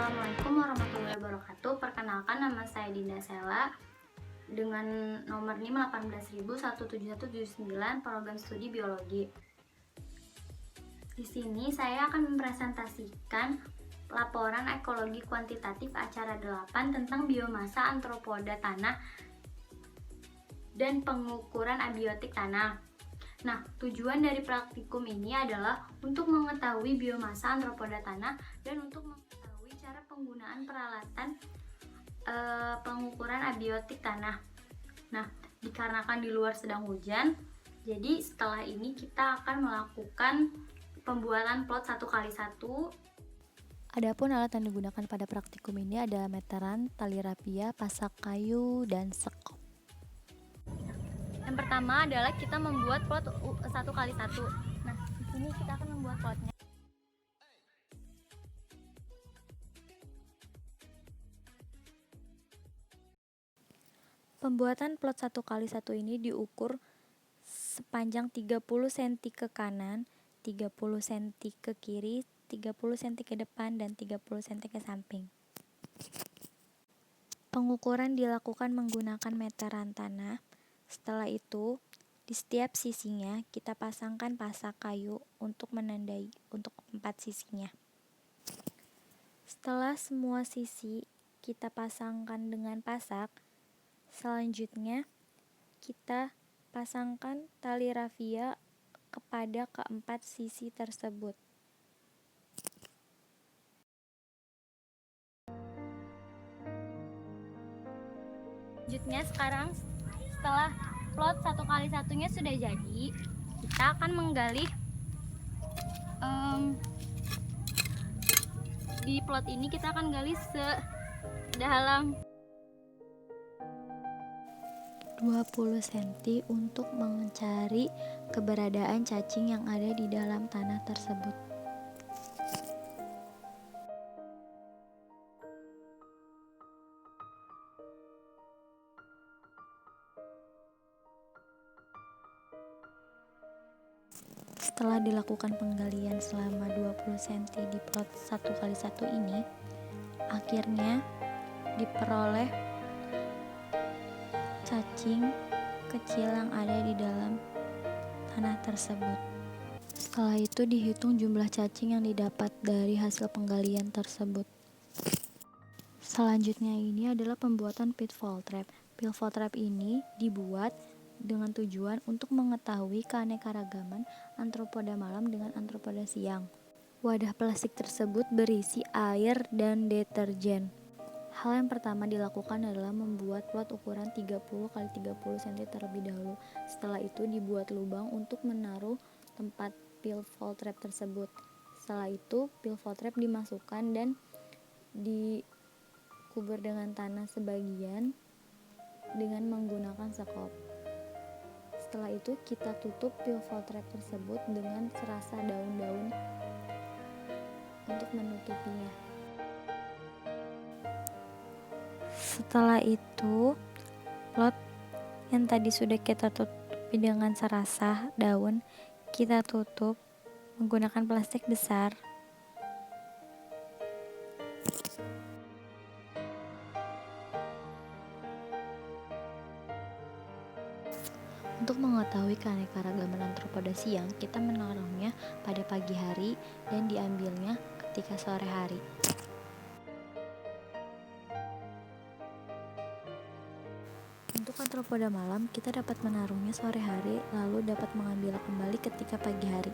Assalamualaikum warahmatullahi wabarakatuh. Perkenalkan, nama saya Dinda Sela dengan nomor NIM 1817179, program studi biologi. Di sini saya akan mempresentasikan laporan ekologi kuantitatif acara 8 tentang biomasa antropoda tanah dan pengukuran abiotik tanah. Nah, tujuan dari praktikum ini adalah untuk mengetahui biomasa antropoda tanah dan untuk mengetahui cara penggunaan peralatan pengukuran abiotik tanah. Nah, dikarenakan di luar sedang hujan, jadi setelah ini kita akan melakukan pembuatan plot 1x1. Adapun alat yang digunakan pada praktikum ini ada meteran, tali rapia, pasak kayu, dan sekop. Yang pertama adalah kita membuat plot 1x1. Nah, di sini kita akan membuat plotnya. Pembuatan plot 1x1 ini diukur sepanjang 30 cm ke kanan, 30 cm ke kiri, 30 cm ke depan, dan 30 cm ke samping. Pengukuran dilakukan menggunakan meteran tanah. Setelah itu, di setiap sisinya kita pasangkan pasak kayu untuk menandai untuk 4 sisinya. Setelah semua sisi kita pasangkan dengan pasak, selanjutnya kita pasangkan tali rafia kepada keempat sisi tersebut. Selanjutnya sekarang setelah plot 1x1-nya sudah jadi, kita akan menggali di plot ini kita akan gali sedalam 20 cm untuk mencari keberadaan cacing yang ada di dalam tanah tersebut. Setelah dilakukan penggalian selama 20 cm di plot 1x1 ini, akhirnya diperoleh cacing kecil yang ada di dalam tanah tersebut. Setelah itu dihitung jumlah cacing yang didapat dari hasil penggalian tersebut. Selanjutnya ini adalah pembuatan pitfall trap. Pitfall trap ini dibuat dengan tujuan untuk mengetahui keanekaragaman antropoda malam dengan antropoda siang. Wadah plastik tersebut berisi air dan deterjen. Hal yang pertama dilakukan adalah membuat plot ukuran 30 x 30 cm terlebih dahulu. Setelah itu dibuat lubang untuk menaruh tempat pitfall trap tersebut. Setelah itu pitfall trap dimasukkan dan dikubur dengan tanah sebagian dengan menggunakan sekop. Setelah itu kita tutup pitfall trap tersebut dengan serasa daun-daun untuk menutupinya. Setelah itu plot yang tadi sudah kita tutupi dengan serasa daun, kita tutup menggunakan plastik besar. Untuk mengetahui keanekaragaman antropoda siang, kita menaruhnya pada pagi hari dan diambilnya ketika sore hari. Untuk antropoda malam, kita dapat menaruhnya sore hari, lalu dapat mengambil kembali ketika pagi hari.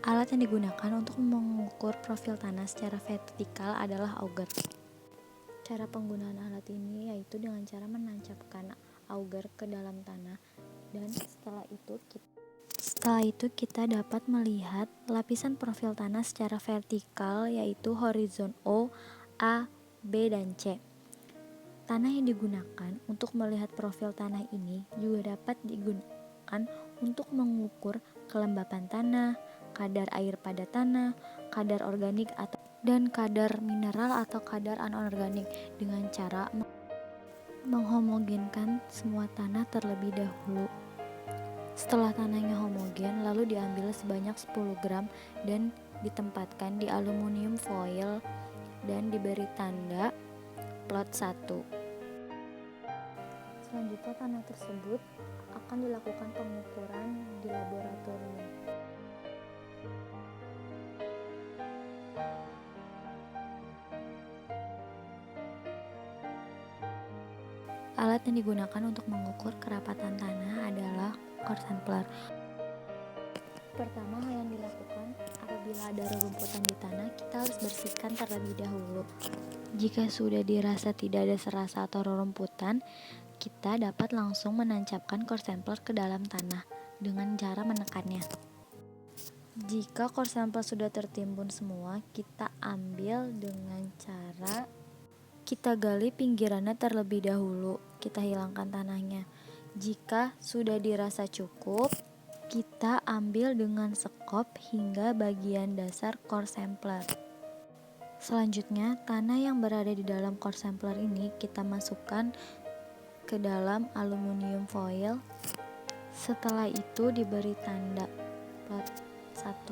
Alat yang digunakan untuk mengukur profil tanah secara vertikal adalah auger. Cara penggunaan alat ini yaitu dengan cara menancapkan auger ke dalam tanah, dan setelah itu kita dapat melihat lapisan profil tanah secara vertikal, yaitu horizon O, A, B, dan C. Tanah yang digunakan untuk melihat profil tanah ini juga dapat digunakan untuk mengukur kelembapan tanah, kadar air pada tanah, kadar organik dan kadar mineral atau kadar anorganik dengan cara menghomogenkan semua tanah terlebih dahulu. Setelah tanahnya homogen, lalu diambil sebanyak 10 gram dan ditempatkan di aluminium foil dan diberi tanda plot 1. Selanjutnya tanah tersebut akan dilakukan pengukuran di laboratorium. Alat yang digunakan untuk mengukur kerapatan tanah adalah core sampler. Pertama, hal yang dilakukan apabila ada rerumputan di tanah, kita harus bersihkan terlebih dahulu. Jika sudah dirasa tidak ada serasa atau rerumputan, kita dapat langsung menancapkan core sampler ke dalam tanah dengan cara menekannya. Jika core sampler sudah tertimbun semua, kita ambil dengan cara kita gali pinggirannya terlebih dahulu, kita hilangkan tanahnya. Jika sudah dirasa cukup, kita ambil dengan sekop hingga bagian dasar core sampler. Selanjutnya, tanah yang berada di dalam core sampler ini kita masukkan ke dalam aluminium foil. Setelah itu diberi tanda plot 1.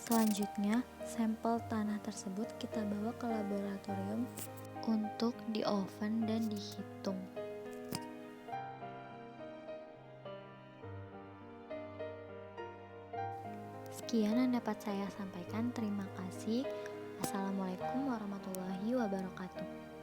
Selanjutnya, sampel tanah tersebut kita bawa ke laboratorium untuk di oven dan dihitung. Sekian yang dapat saya sampaikan. Terima kasih. Assalamualaikum warahmatullahi wabarakatuh.